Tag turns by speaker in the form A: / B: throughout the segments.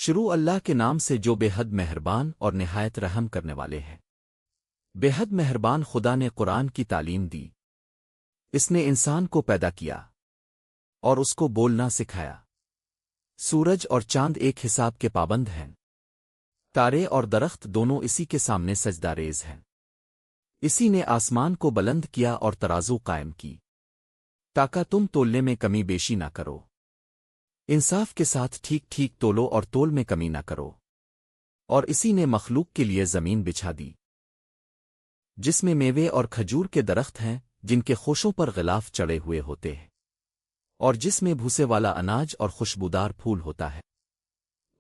A: شروع اللہ کے نام سے جو بے حد مہربان اور نہایت رحم کرنے والے ہیں۔ بے حد مہربان خدا نے قرآن کی تعلیم دی۔ اس نے انسان کو پیدا کیا اور اس کو بولنا سکھایا۔ سورج اور چاند ایک حساب کے پابند ہیں۔ تارے اور درخت دونوں اسی کے سامنے سجدہ ریز ہیں۔ اسی نے آسمان کو بلند کیا اور ترازو قائم کی تاکہ تم تولنے میں کمی بیشی نہ کرو۔ انصاف کے ساتھ ٹھیک ٹھیک تولو اور تول میں کمی نہ کرو۔ اور اسی نے مخلوق کے لیے زمین بچھا دی جس میں میوے اور کھجور کے درخت ہیں جن کے خوشوں پر غلاف چڑھے ہوئے ہوتے ہیں، اور جس میں بھوسے والا اناج اور خوشبودار پھول ہوتا ہے۔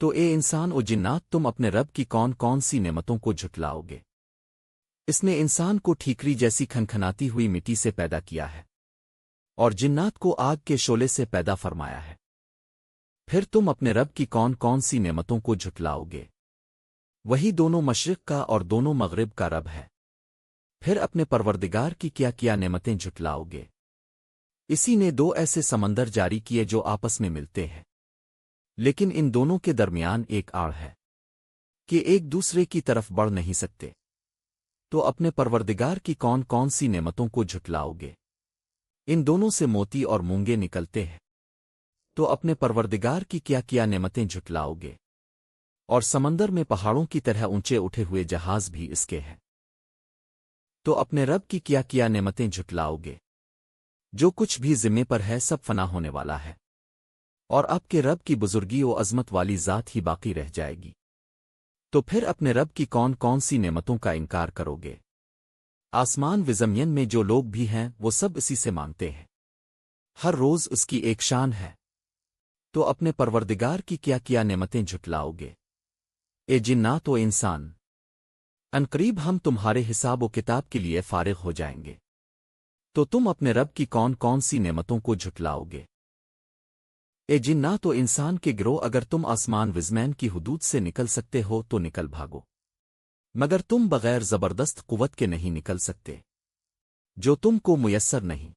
A: تو اے انسان و جنات، تم اپنے رب کی کون کون سی نعمتوں کو جھٹلاؤ گے؟ اس نے انسان کو ٹھیکری جیسی کھنکھناتی ہوئی مٹی سے پیدا کیا ہے اور جنات کو آگ کے شعلے سے پیدا فرمایا ہے۔ پھر تم اپنے رب کی کون کون سی نعمتوں کو جھٹلاؤ گے؟ وہی دونوں مشرق کا اور دونوں مغرب کا رب ہے۔ پھر اپنے پروردگار کی کیا کیا نعمتیں جھٹلاؤ گے؟ اسی نے دو ایسے سمندر جاری کیے جو آپس میں ملتے ہیں، لیکن ان دونوں کے درمیان ایک آڑ ہے کہ ایک دوسرے کی طرف بڑھ نہیں سکتے۔ تو اپنے پروردگار کی کون کون سی نعمتوں کو جھٹلاؤ گے؟ ان دونوں سے موتی اور مونگے نکلتے ہیں۔ تو اپنے پروردگار کی کیا کیا نعمتیں جھٹلاؤ گے؟ اور سمندر میں پہاڑوں کی طرح اونچے اٹھے ہوئے جہاز بھی اس کے ہیں۔ تو اپنے رب کی کیا کیا نعمتیں جھٹلاؤ گے؟ جو کچھ بھی ذمے پر ہے سب فنا ہونے والا ہے، اور آپ کے رب کی بزرگی و عظمت والی ذات ہی باقی رہ جائے گی۔ تو پھر اپنے رب کی کون کون سی نعمتوں کا انکار کرو گے؟ آسمان و زمین میں جو لوگ بھی ہیں وہ سب اسی سے مانگتے ہیں، ہر روز اس کی ایک شان ہے۔ تو اپنے پروردگار کی کیا کیا نعمتیں جھٹلاؤ گے؟ اے جنات و انسان، عنقریب ہم تمہارے حساب و کتاب کے لیے فارغ ہو جائیں گے۔ تو تم اپنے رب کی کون کون سی نعمتوں کو جھٹلاؤ گے؟ اے جنات و انسان کے گروہ، اگر تم آسمان و زمین کی حدود سے نکل سکتے ہو تو نکل بھاگو، مگر تم بغیر زبردست قوت کے نہیں نکل سکتے جو تم کو میسر نہیں۔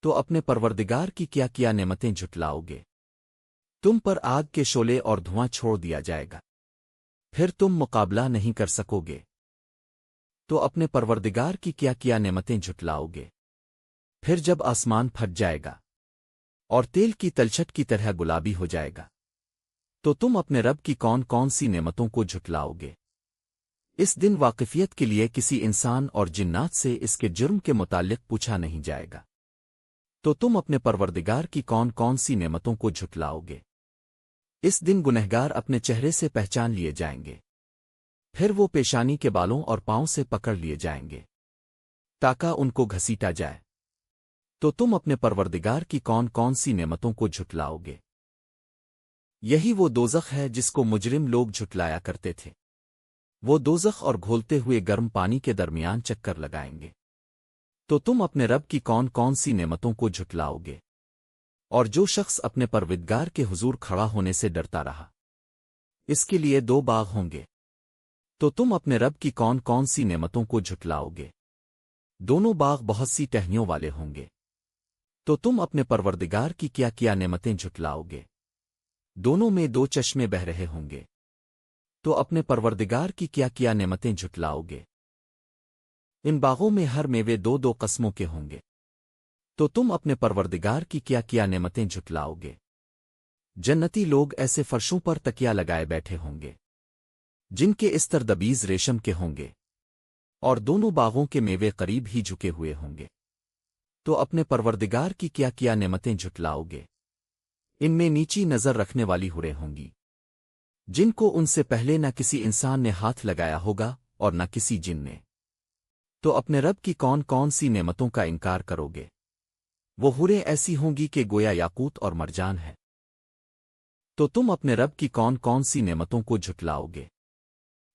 A: تو اپنے پروردگار کی کیا کیا نعمتیں جھٹلاؤ گے؟ تم پر آگ کے شعلے اور دھواں چھوڑ دیا جائے گا، پھر تم مقابلہ نہیں کر سکو گے۔ تو اپنے پروردگار کی کیا کیا نعمتیں جھٹلاؤ گے؟ پھر جب آسمان پھٹ جائے گا اور تیل کی تلچھٹ کی طرح گلابی ہو جائے گا تو تم اپنے رب کی کون کون سی نعمتوں کو جھٹلاؤ گے؟ اس دن واقفیت کے لیے کسی انسان اور جنات سے اس کے جرم کے متعلق پوچھا نہیں جائے گا۔ تو تم اپنے پروردگار کی کون کون سی نعمتوں کو جھٹلاؤ گے؟ اس دن گنہگار اپنے چہرے سے پہچان لیے جائیں گے، پھر وہ پیشانی کے بالوں اور پاؤں سے پکڑ لیے جائیں گے تاکہ ان کو گھسیٹا جائے۔ تو تم اپنے پروردگار کی کون کون سی نعمتوں کو جھٹلاؤ گے؟ یہی وہ دوزخ ہے جس کو مجرم لوگ جھٹلایا کرتے تھے۔ وہ دوزخ اور گھولتے ہوئے گرم پانی کے درمیان چکر لگائیں گے۔ تو تم اپنے رب کی کون کون سی نعمتوں کو جھٹلاؤ گے؟ اور جو شخص اپنے پروردگار کے حضور کھڑا ہونے سے ڈرتا رہا، اس کے لیے دو باغ ہوں گے۔ تو تم اپنے رب کی کون کون سی نعمتوں کو جھٹلاؤ گے؟ دونوں باغ بہت سی ٹہنیوں والے ہوں گے۔ تو تم اپنے پروردگار کی کیا کیا نعمتیں جھٹلاؤ گے؟ دونوں میں دو چشمے بہ رہے ہوں گے۔ تو اپنے پروردگار کی کیا کیا نعمتیں جھٹلاؤ گے؟ ان باغوں میں ہر میوے دو دو قسموں کے ہوں گے۔ تو تم اپنے پروردگار کی کیا کیا نعمتیں جھٹلاؤ گے؟ جنتی لوگ ایسے فرشوں پر تکیا لگائے بیٹھے ہوں گے جن کے استر دبیز ریشم کے ہوں گے، اور دونوں باغوں کے میوے قریب ہی جھکے ہوئے ہوں گے۔ تو اپنے پروردگار کی کیا کیا نعمتیں جھٹلاؤ گے؟ ان میں نیچی نظر رکھنے والی حوریں ہوں گی جن کو ان سے پہلے نہ کسی انسان نے ہاتھ لگایا ہوگا اور نہ کسی جن نے۔ تو اپنے رب کی کون کون سی نعمتوں کا انکار کرو گے؟ وہ حوریں ایسی ہوں گی کہ گویا یاقوت اور مرجان ہے۔ تو تم اپنے رب کی کون کون سی نعمتوں کو جھٹلاؤ گے؟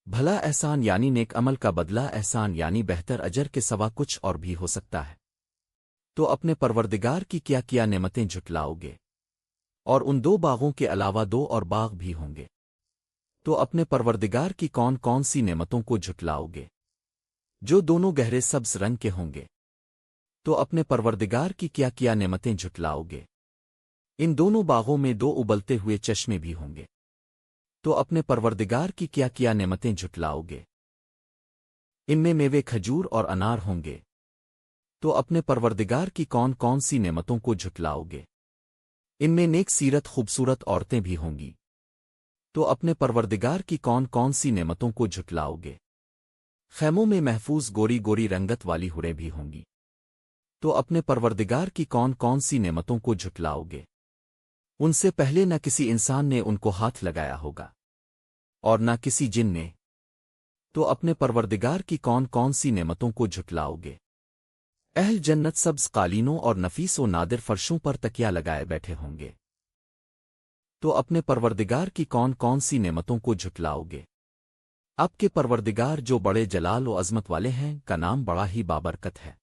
A: بھلا احسان یعنی نیک عمل کا بدلہ احسان یعنی بہتر اجر کے سوا کچھ اور بھی ہو سکتا ہے۔ تو اپنے پروردگار کی کیا کیا نعمتیں جھٹلاؤ گے؟ اور ان دو باغوں کے علاوہ دو اور باغ بھی ہوں گے۔ تو اپنے پروردگار کی کون کون سی نعمتوں کو جھٹلاؤ گے؟ جو دونوں گہرے سبز رنگ کے ہوں گے۔ تو اپنے پروردگار کی کیا کیا نعمتیں جھٹلاؤ گے؟ ان دونوں باغوں میں دو ابلتے ہوئے چشمے بھی ہوں گے۔ تو اپنے پروردگار کی کیا کیا نعمتیں جھٹلاؤ گے؟ ان میں میوے کھجور اور انار ہوں گے۔ تو اپنے پروردگار کی کون کون سی نعمتوں کو جھٹلاؤ گے؟ ان میں نیک سیرت خوبصورت عورتیں بھی ہوں گی۔ تو اپنے پروردگار کی کون کون سی نعمتوں کو جھٹلاؤ گے؟ خیموں میں محفوظ گوری گوری رنگت والی ہوریں بھی ہوں گی۔ تو اپنے پروردگار کی کون کون سی نعمتوں کو جھٹلاؤ گے؟ ان سے پہلے نہ کسی انسان نے ان کو ہاتھ لگایا ہوگا اور نہ کسی جن نے۔ تو اپنے پروردگار کی کون کون سی نعمتوں کو جھٹلاؤ گے؟ اہل جنت سبز قالینوں اور نفیس و نادر فرشوں پر تکیا لگائے بیٹھے ہوں گے۔ تو اپنے پروردگار کی کون کون سی نعمتوں کو جھٹلاؤ گے؟ آپ کے پروردگار جو بڑے جلال و عظمت والے ہیں کا نام بڑا ہی بابرکت ہے۔